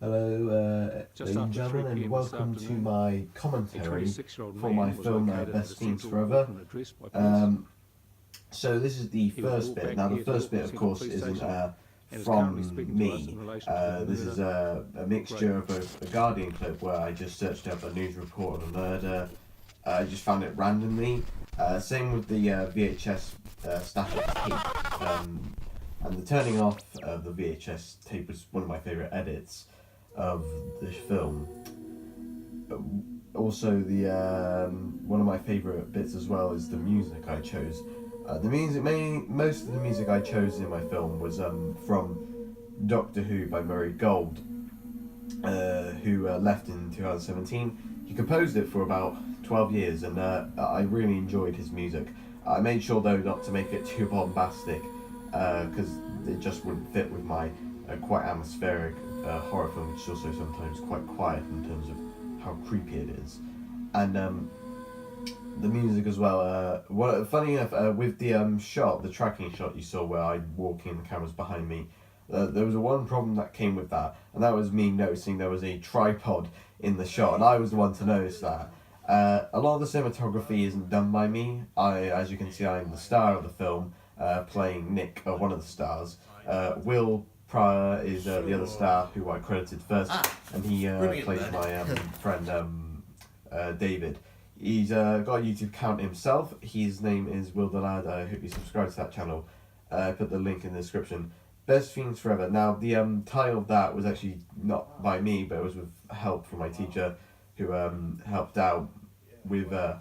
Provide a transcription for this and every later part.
Hello, Just ladies and after 3 gentlemen, and p.m. this welcome to afternoon, my a commentary 26-year-old for my man was film located at Best a Fiends central Forever. Auckland address by police. So this is the He was first brought bit. back Now the here to first bit, Auckland of Central course, Police isn't Station and is currently speaking from to us me. in relation to the This is murder a mixture of both a Guardian clip where I just searched up a news report on a murder. I just found it randomly. Same with the VHS static tape. And the turning off of the VHS tape was one of my favourite edits of this film. Also, the one of my favourite bits as well is the music I chose. Most of the music I chose in my film was from Doctor Who by Murray Gold, who left in 2017. He composed it for about 12 years, and I really enjoyed his music. I made sure though not to make it too bombastic, because it just wouldn't fit with my quite atmospheric horror film, which is also sometimes quite quiet in terms of how creepy it is. And the music as well. Funny enough, with the the tracking shot you saw where I walk in, the camera's behind me. There was one problem that came with that, and that was me noticing there was a tripod in the shot, and I was the one to notice that. A lot of the cinematography isn't done by me. As you can see, I'm the star of the film, playing Nick, one of the stars. Will Pryor is the other star who I credited first, and he plays my friend David. He's got a YouTube account himself. His name is Will the Lad. I hope you subscribe to that channel. Put the link in the description. Best Fiends Forever. Now the title of that was actually not by me, but it was with help from my teacher, who helped out with the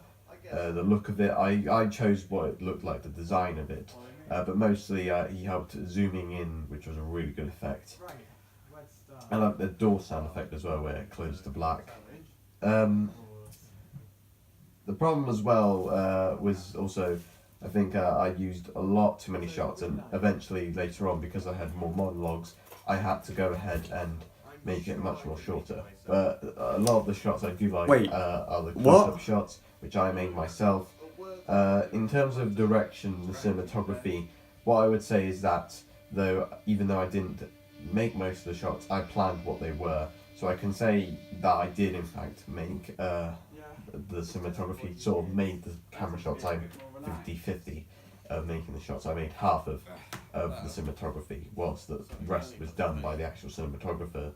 look of it. I chose what it looked like, the design of it, but mostly he helped zooming in, which was a really good effect. I like the door sound effect as well, where it closes to black. The problem as well was also, I think I used a lot too many shots, and eventually later on, because I had more monologues, I had to go ahead and make it much more shorter. But a lot of the shots I do like are the close-up shots, which I made myself. In terms of direction, the cinematography, what I would say is that even though I didn't make most of the shots, I planned what they were. So I can say that I did in fact make the cinematography, sort of made the camera shots. I'm 50-50 of making the shots. I made half of the cinematography, whilst the rest was done by the actual cinematographer.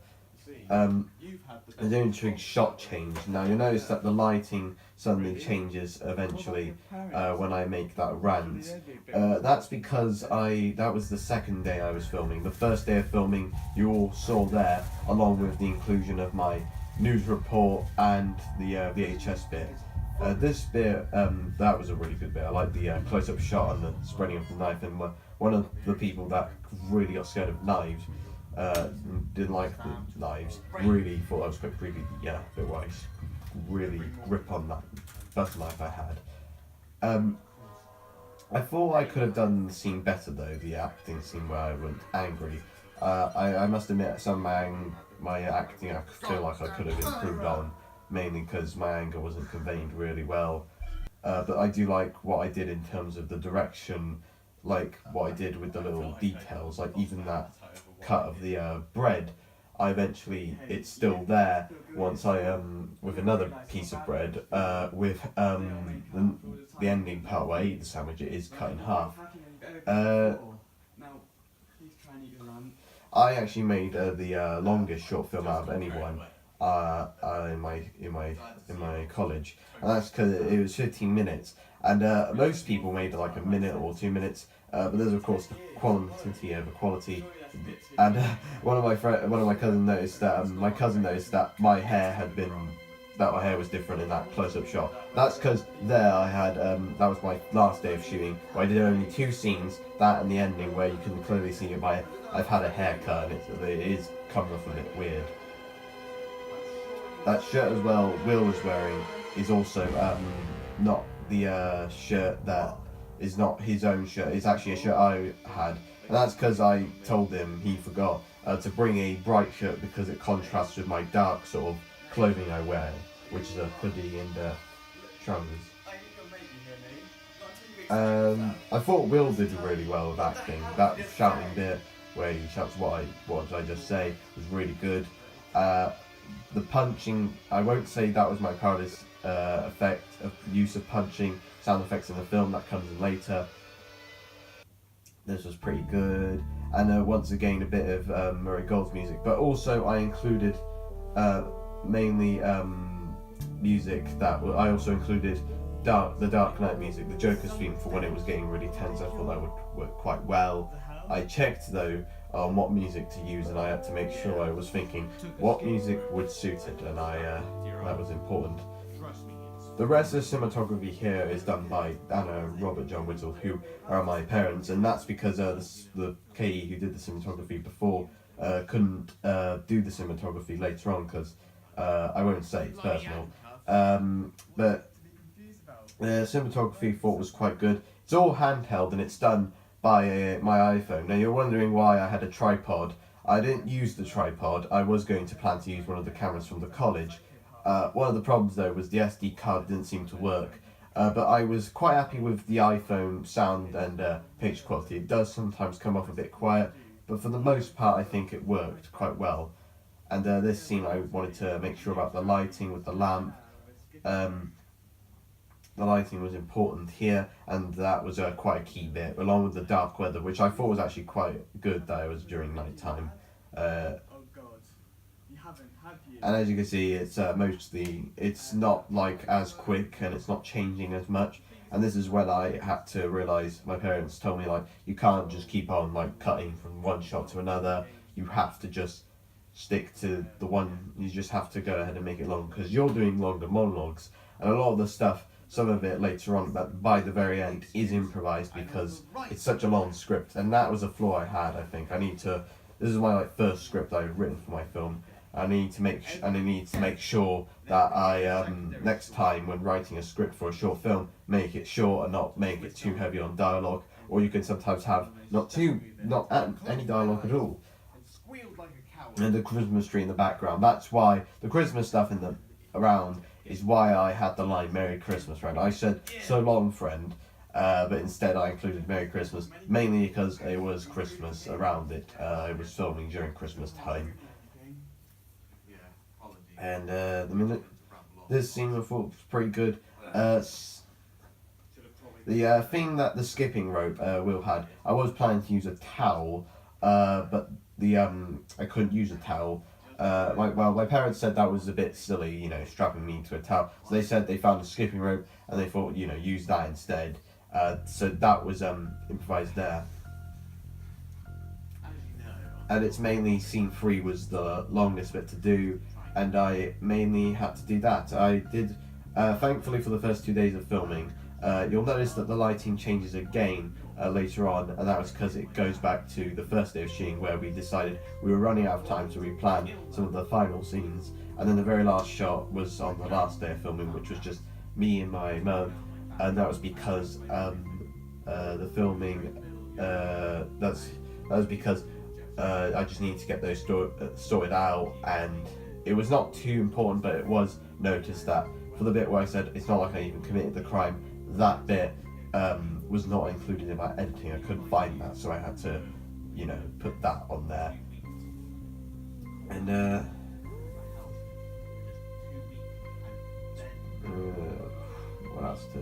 There's an intriguing shot change. Now you'll notice that the lighting suddenly changes eventually when I make that rant. That's because that was the second day I was filming. The first day of filming you all saw there, along with the inclusion of my news report and the VHS bit. This bit, that was a really good bit. I like the close-up shot and the spreading of the knife, and one of the people that really got scared of knives, didn't like the knives, really thought I was quite creepy. Yeah, a bit wise. Really rip on that butter knife I had. I thought I could have done the scene better though, the acting scene where I went angry. I must admit, some of my acting I feel like I could have improved on, mainly because my anger wasn't conveyed really well. But I do like what I did in terms of the direction, like what I did with the little details, like even that cut of the bread. It's still there once I with another piece of bread, with the ending part where I eat the sandwich, it is cut in half. I actually made the longest short film out of anyone in my college, and that's because it was 15 minutes. And most people made like a minute or 2 minutes, but there's of course the quantity over quality. And one of my cousins noticed that my hair was different in that close-up shot. That's because there I had that was my last day of shooting, where I did only 2 scenes, that and the ending, where you can clearly see I've had a haircut, and it is coming off a bit weird. That shirt as well Will was wearing is also not the shirt that is not his own shirt. It's actually a shirt I had, and that's because I told him he forgot to bring a bright shirt because it contrasts with my dark sort of clothing I wear, which is a hoodie and trousers. I thought Will did really well with acting. That shouting bit where he shouts what did I just say was really good. the punching, I won't say that was my proudest effect of use of punching sound effects in the film. That comes in later. This was pretty good, and once again a bit of Murray Gold's music, but also I included mainly music that I also included the Dark Knight music, the Joker's theme, for when it was getting really tense. I thought that would work quite well. I checked though on what music to use, and I had to make sure I was thinking what music would suit it, and that was important. The rest of the cinematography here is done by Anna and Robert John Whittle, who are my parents, and that's because the KE who did the cinematography before couldn't do the cinematography later on, because I won't say, it's personal. But the cinematography thought was quite good. It's all handheld and it's done by my iPhone. Now you're wondering why I had a tripod. I didn't use the tripod. I was going to plan to use one of the cameras from the college. One of the problems though was the SD card didn't seem to work, but I was quite happy with the iPhone sound and picture quality. It does sometimes come off a bit quiet, but for the most part I think it worked quite well. And this scene I wanted to make sure about the lighting with the lamp. The lighting was important here, and that was quite a key bit, along with the dark weather, which I thought was actually quite good that it was during night time. And as you can see, it's not like as quick and it's not changing as much. And this is when I had to realise, my parents told me, like, you can't just keep on like cutting from one shot to another. You have to just stick to the one, you just have to go ahead and make it long, because you're doing longer monologues, and a lot of the stuff, some of it later on, but by the very end, is improvised because it's such a long script, and that was a flaw I had. I think this is my first script I've written for my film. I need to make sure that I next time when writing a script for a short film, make it short and not make it too heavy on dialogue, or you can sometimes have not any dialogue at all. And the Christmas tree in the background. That's why the Christmas stuff around is why I had the line "Merry Christmas," friend. I said "So long, friend," but instead I included "Merry Christmas," mainly because it was Christmas around it. I was filming during Christmas time. And this scene I thought was pretty good. The thing that the skipping rope Will had, I was planning to use a towel, but I couldn't use a towel. My parents said that was a bit silly, strapping me to a towel. So they said they found a skipping rope and they thought, use that instead. So that was improvised there. And it's mainly scene 3 was the longest bit to do, and I mainly had to do that. I did, thankfully for the first 2 days of filming, you'll notice that the lighting changes again later on, and that was because it goes back to the first day of shooting, where we decided we were running out of time, so we planned some of the final scenes, and then the very last shot was on the last day of filming, which was just me and my mum, and that was because the filming, that was because I just needed to get those sorted out, and it was not too important, but it was noticed that for the bit where I said it's not like I even committed the crime, that bit was not included in my editing. I couldn't find that, so I had to, put that on there. And what else to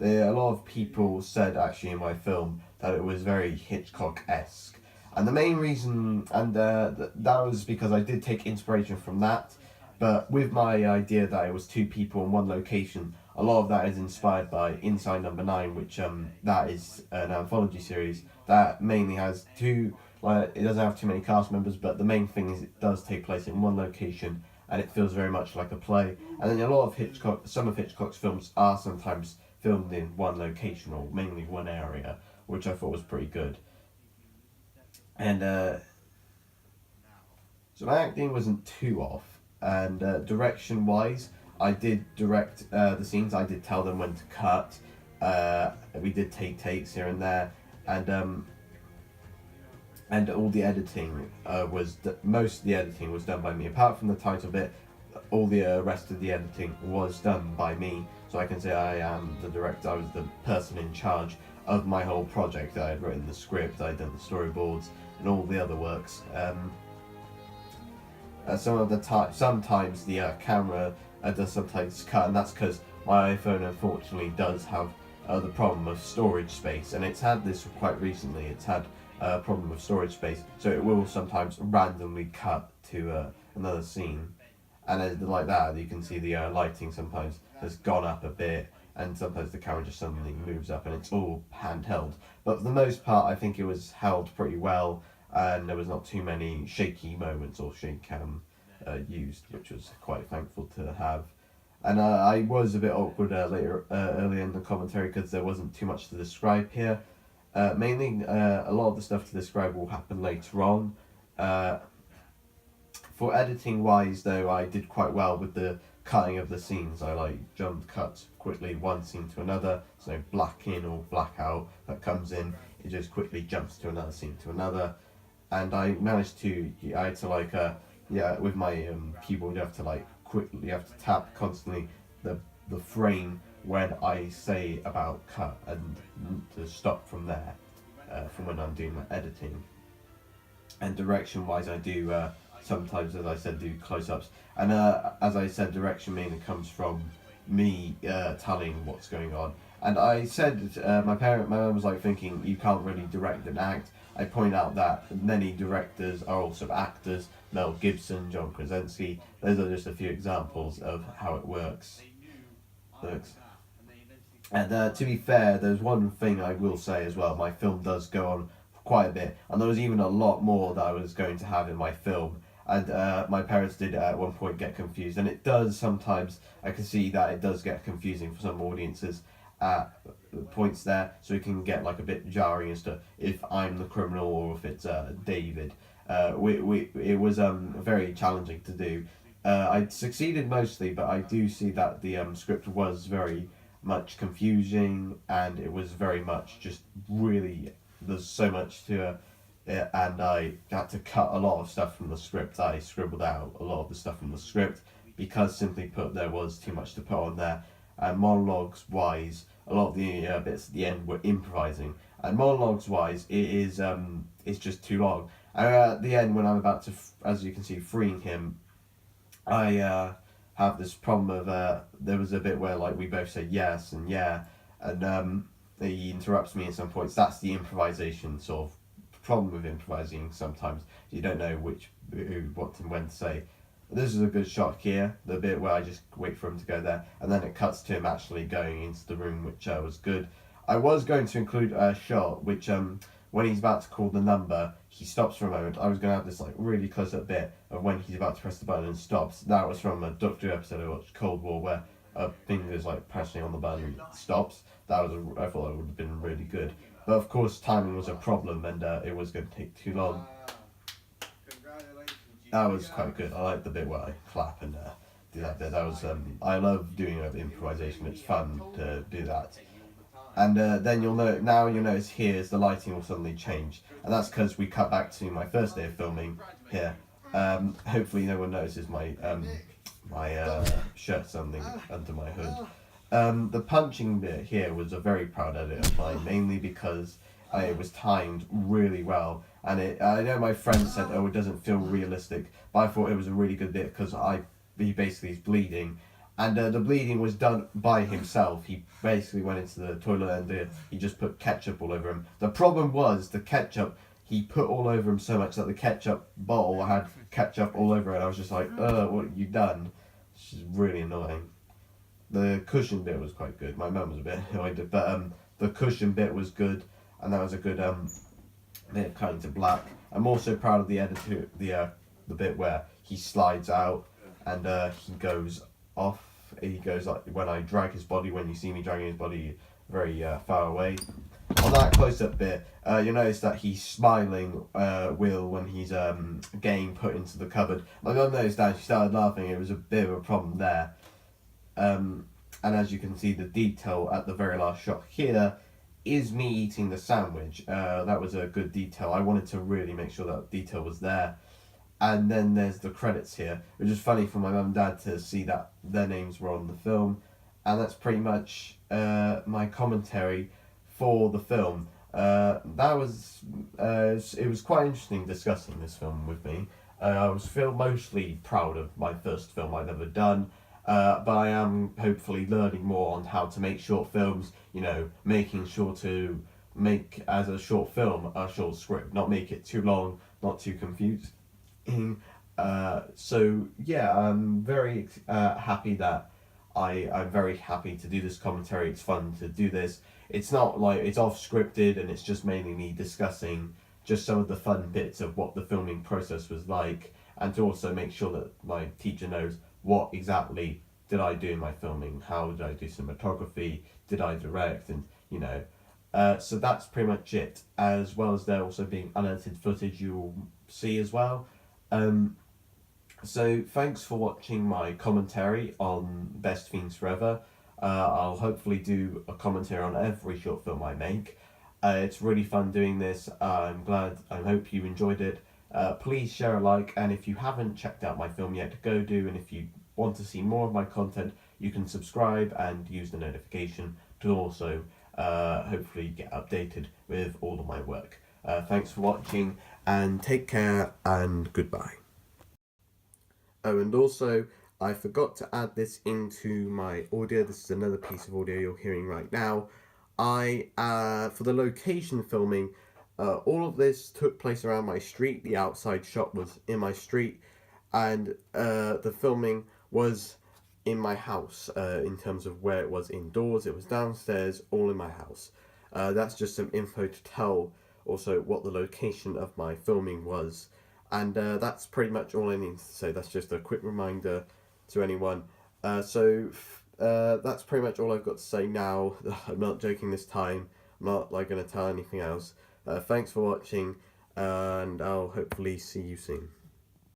a lot of people said actually in my film that it was very Hitchcock-esque, and the main reason, and that was because I did take inspiration from that, but with my idea that it was 2 people in one location, a lot of that is inspired by Inside Number 9, which that is an anthology series that mainly has it doesn't have too many cast members, but the main thing is it does take place in one location, and it feels very much like a play. And then a lot of some of Hitchcock's films are sometimes filmed in one location, or mainly one area, which I thought was pretty good. And so my acting wasn't too off, and direction wise, I did direct the scenes. I did tell them when to cut. We did take takes here and there, and all the editing most of the editing was done by me, apart from the title bit. all the rest of the editing was done by me, so I can say I am the director. I was the person in charge of my whole project. I had written the script, I'd done the storyboards, and all the other works. Sometimes the camera does sometimes cut, and that's because my iPhone unfortunately does have the problem of storage space, and it's had this quite recently. It's had a problem with storage space, so it will sometimes randomly cut to another scene, and like that you can see the lighting sometimes has gone up a bit, and sometimes the camera just suddenly moves up, and it's all handheld. But for the most part, I think it was held pretty well, and there was not too many shaky moments or shake cam used, which was quite thankful to have. And I was a bit awkward earlier in the commentary because there wasn't too much to describe here. Mainly, a lot of the stuff to describe will happen later on. For editing wise, though, I did quite well with the cutting of the scenes. I jumped cuts quickly one scene to another, so black in or black out that comes in, it just quickly jumps to another scene to another. And I managed to, I had to with my keyboard, you have to tap constantly the frame when I say about cut, and to stop from there, from when I'm doing my editing. And direction wise, I do sometimes, as I said, do close-ups, and as I said, direction mainly comes from me telling what's going on. And I said, my mum was thinking you can't really direct an act. I point out that many directors are also actors. Mel Gibson, John Krasinski, those are just a few examples of how it works. And to be fair, there's one thing I will say as well. My film does go on for quite a bit, and there was even a lot more that I was going to have in my film. And my parents did at one point get confused, and it does sometimes. I can see that it does get confusing for some audiences at points there, so it can get a bit jarring as to if I'm the criminal or if it's David. It was very challenging to do. I succeeded mostly, but I do see that the script was very much confusing, and it was very much just really, there's so much to it, and I had to cut a lot of stuff from the script. I scribbled out a lot of the stuff from the script because, simply put, there was too much to put on there. And monologues wise, a lot of the bits at the end were improvising, and monologues wise, it's just too long. And at the end, when I'm about to, as you can see, freeing him, I have this problem of there was a bit where we both say yes and yeah, and he interrupts me at some points. That's the improvisation sort of problem with improvising. Sometimes you don't know what and when to say. This is a good shot here, the bit where I just wait for him to go there, and then it cuts to him actually going into the room, which was good. I was going to include a shot which when he's about to call the number, he stops for a moment. I was going to have this really close-up bit of when he's about to press the button and stops. That was from a Doctor Who episode I watched, Cold War, where a finger's pressing on the button and stops. I thought that would have been really good. But of course, timing was a problem, and it was going to take too long. That was quite good. I like the bit where I clap and do that bit. That was I love doing improvisation. It's fun to do that. And then you'll notice here is the lighting will suddenly change, and that's because we cut back to my first day of filming here. Hopefully no one notices my shirt suddenly under my hood. The punching bit here was a very proud edit of mine, mainly because it was timed really well. And I know my friend said, oh, it doesn't feel realistic, but I thought it was a really good bit because he basically is bleeding. And the bleeding was done by himself. He basically went into the toilet and he just put ketchup all over him. The problem was the ketchup, he put all over him so much that the ketchup bottle had ketchup all over it. I was just like, what have you done? Which is really annoying. The cushion bit was quite good. My mum was a bit annoyed, but the cushion bit was good, and that was a good bit of cutting to black. I'm also proud of the editor, the bit where he slides out and he goes off. He goes when I drag his body, when you see me dragging his body very far away. On that close-up bit, you'll notice that he's smiling, Will, when he's getting put into the cupboard. My mum noticed that, she started laughing. It was a bit of a problem there. And as you can see, the detail at the very last shot here is me eating the sandwich. That was a good detail. I wanted to really make sure that detail was there. and then there's the credits here, which is funny for my mum and dad to see that their names were on the film, and that's pretty much my commentary for the film. That was it was quite interesting discussing this film with me. I was feel mostly proud of my first film I've ever done, but I am hopefully learning more on how to make short films. You know, making sure to make as a short film a short script, not make it too long, not too confusing. So yeah, I'm very happy that I'm very happy to do this commentary. It's fun to do this. It's not like it's off scripted and it's just mainly me discussing just some of the fun bits of what the filming process was like, and to also make sure that my teacher knows what exactly did I do in my filming, how did I do cinematography, did I direct, and you know. So that's pretty much it, as well as there also being unedited footage you'll see as well. Um, so thanks for watching my commentary on Best Fiends Forever. I'll hopefully do a commentary on every short film I make. It's really fun doing this. I hope you enjoyed it. Please share a like, and if you haven't checked out my film yet, go do. And if you want to see more of my content, you can subscribe and use the notification to also hopefully get updated with all of my work. Thanks for watching, and take care, and goodbye. Oh, and also, I forgot to add this into my audio. This is another piece of audio you're hearing right now. For the location filming, all of this took place around my street. The outside shot was in my street, and the filming was in my house. In terms of where it was indoors, it was downstairs, all in my house. That's just some info to tell also what the location of my filming was. And that's pretty much all I need to say. That's just a quick reminder to anyone. That's pretty much all I've got to say now. I'm not joking this time. I'm not going to tell anything else. Thanks for watching, and I'll hopefully see you soon.